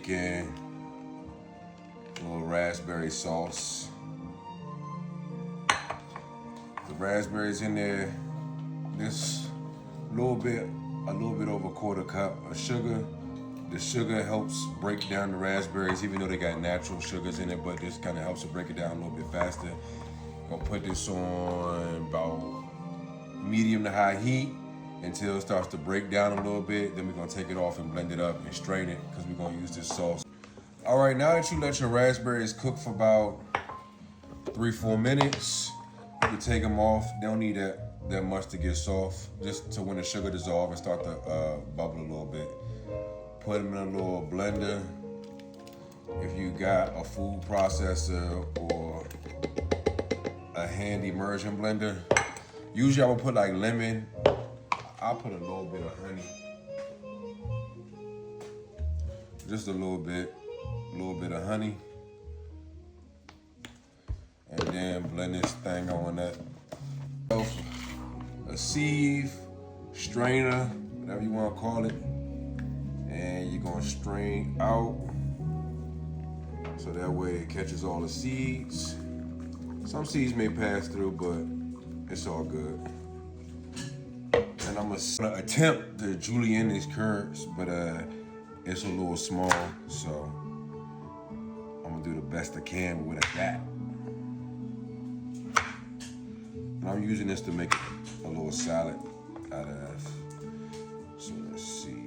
in a little raspberry sauce. The raspberries in there. This a little bit over a quarter cup of sugar. The sugar helps break down the raspberries, even though they got natural sugars in it, but this kind of helps to break it down a little bit faster. Gonna put this on about medium to high heat until it starts to break down a little bit. Then we're gonna take it off and blend it up and strain it because we're gonna use this sauce. All right, now that you let your raspberries cook for about 3-4 minutes, you can take them off. They don't need that much to get soft, just to when the sugar dissolves and start to bubble a little bit. Put them in a little blender. If you got a food processor or a handy immersion blender, usually I would put like lemon. I'll put a little bit of honey, just a little bit of honey, and then blend this thing on that. A sieve, strainer, whatever you want to call it, and you're gonna strain out so that way it catches all the seeds. Some seeds may pass through, but it's all good. And I'm gonna attempt to julienne these curds, but it's a little small, so I'm gonna do the best I can with that. And I'm using this to make a little salad out of. So let's see.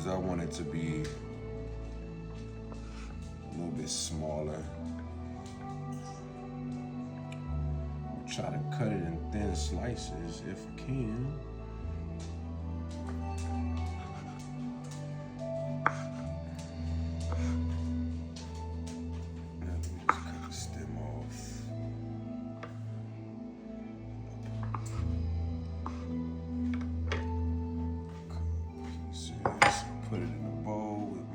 I want it to be a little bit smaller. I'll try to cut it in thin slices if I can. Let me just cut the stem off. Put it in a bowl with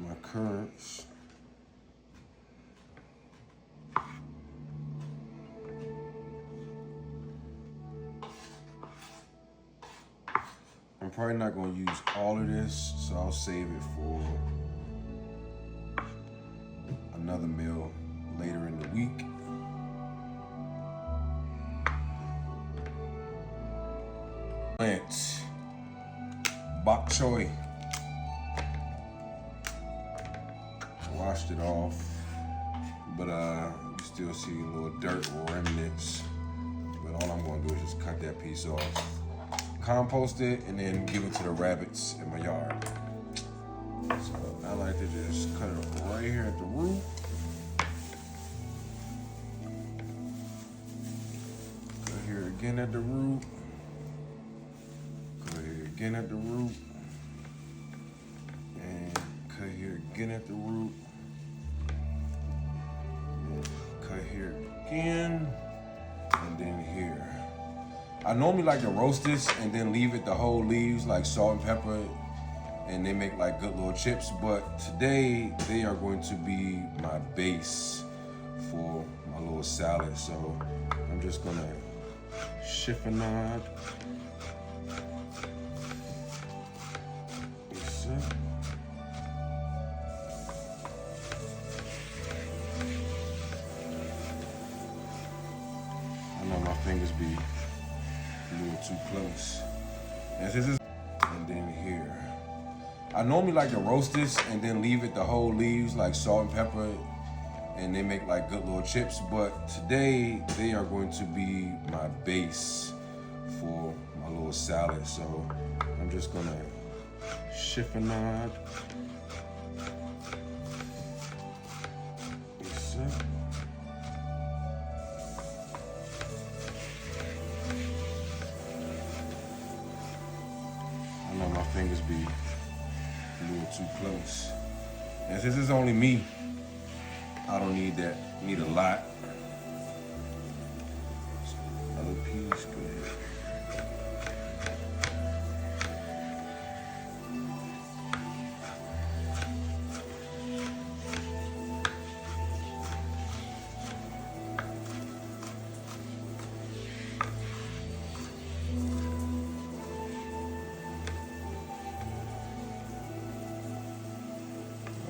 my curds. I'm probably not going to use all of this, so I'll save it for another meal later in the week. Plants. Bok choy. Washed it off, but you still see a little dirt or remnants. But all I'm going to do is just cut that piece off, compost it, and then give it to the rabbits in my yard. So I like to just cut it right here at the root. Cut here again at the root. Again at the root, and cut here again at the root, and cut here again, and then here. I normally like to roast this and then leave it the whole leaves, like salt and pepper, and they make like good little chips, but today they are going to be my base for my little salad. So I'm just gonna chiffonade. I know my fingers be a little too close. And then here. I normally like to roast this and then leave it the whole leaves, like salt and pepper, and they make like good little chips. But today they are going to be my base for my little salad. So I'm just gonna chiffonade this up. I know my fingers be a little too close. And since it's only me, I don't need that. Need a lot. Another piece, go ahead.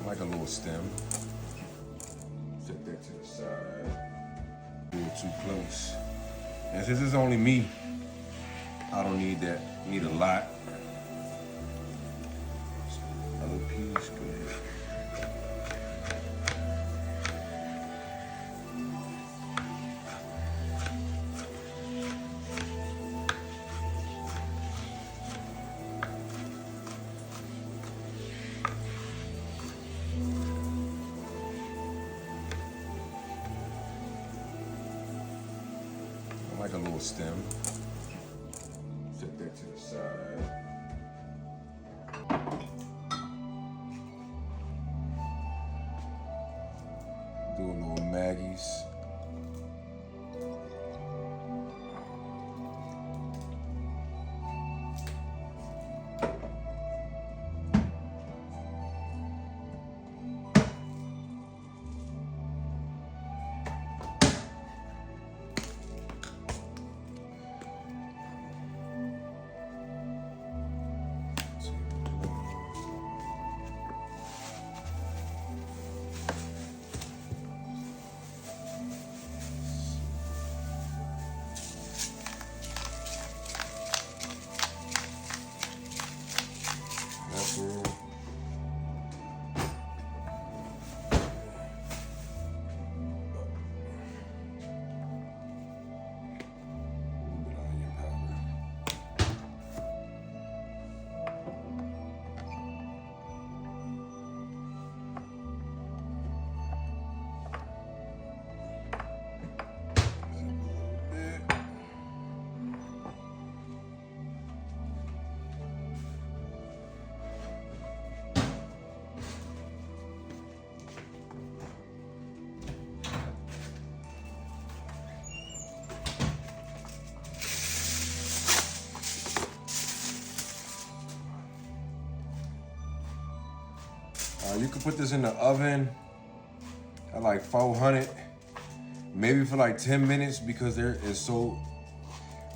Like a little stem. Set that to the side. A little too close. And since it's only me, I don't need that. Need a lot. Other piece, go ahead. Like a little stem. Set that to the side. Do a little Maggie's. You can put this in the oven at like 400, maybe for like 10 minutes because there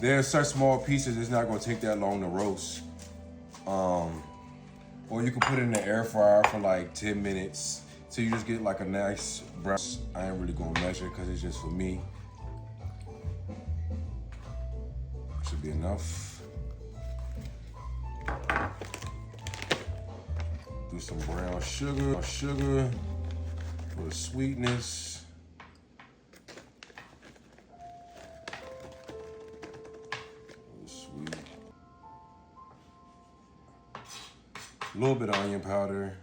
are such small pieces, it's not gonna take that long to roast. Or you can put it in the air fryer for like 10 minutes so you just get like a nice brown. I ain't really gonna measure because it's just for me. Should be enough. Do some brown sugar for the sweetness. Sweet. A little bit of onion powder.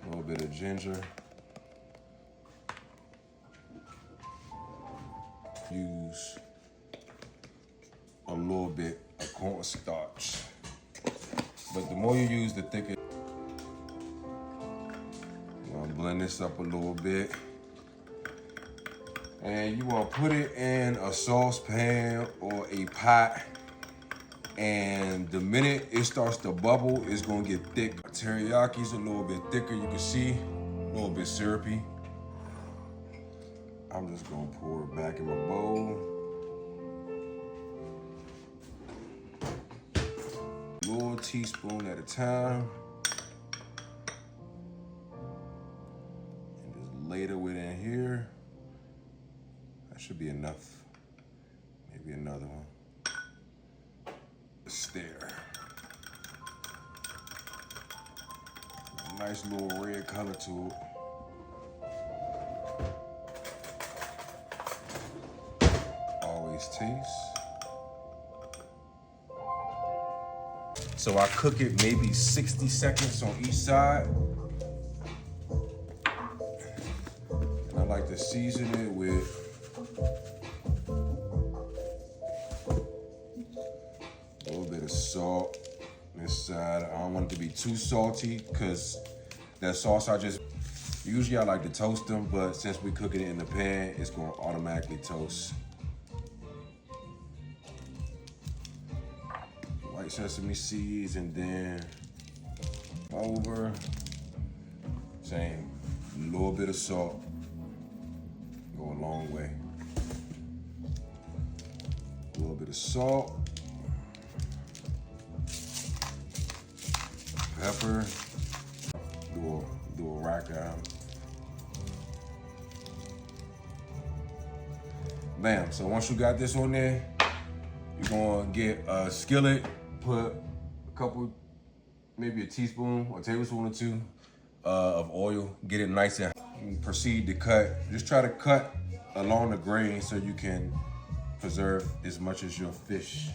A little bit of ginger. Use a little bit of cornstarch. But the more you use, the thicker. You want to blend this up a little bit. And you want to put it in a saucepan or a pot. And the minute it starts to bubble, it's going to get thick. Teriyaki's a little bit thicker, you can see. A little bit syrupy. I'm just going to pour it back in my bowl. Little teaspoon at a time. And just ladle it in here. That should be enough. Maybe another one. stir. Nice little red color to it. Always taste. So I cook it maybe 60 seconds on each side. And I like to season it with a little bit of salt. This side, I don't want it to be too salty because that sauce usually I like to toast them, but since we cooking it in the pan, it's gonna automatically toast. White sesame seeds and then over, same, a little bit of salt, go a long way. A little bit of salt. Pepper, do a rack out. Bam, so once you got this on there, you're gonna get a skillet, put a couple, maybe a teaspoon or a tablespoon or two of oil, get it nice and proceed to cut. Just try to cut along the grain so you can preserve as much of your fish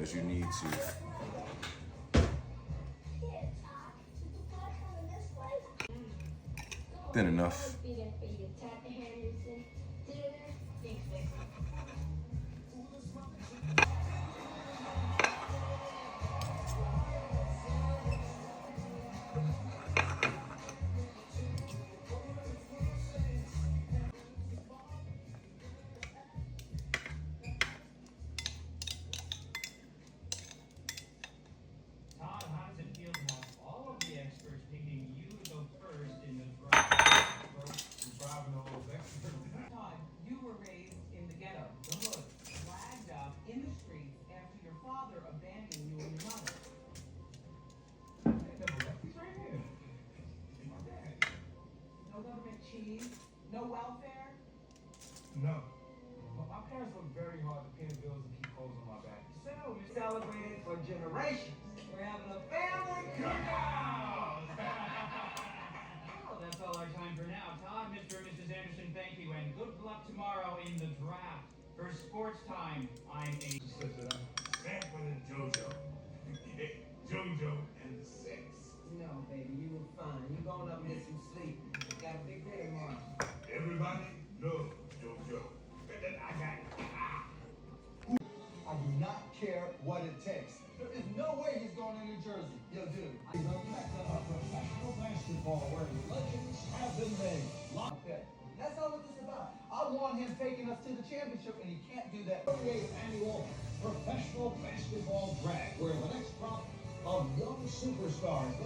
as you need to. Thin enough. No welfare? No. My parents worked very hard to pay the bills and keep clothes on my back. So we celebrated for generations. We're having a family cookout! Well, that's all our time for now. Todd, Mr. and Mrs. Anderson, thank you, and good luck tomorrow in the draft. For sports time, I'm a... Sanford and JoJo. JoJo and the Six. No, baby, you were fine. You going up and get some sleep. Got a big day tomorrow. Everybody loves JoJo. I got it. I do not care what it takes. There is no way he's going to New Jersey. Yo, dude. He's a mecca of professional basketball where legends have been made. Okay. That's not what this is about. I want him taking us to the championship, and he can't do that. 38th annual professional basketball draft, where the next crop of young superstars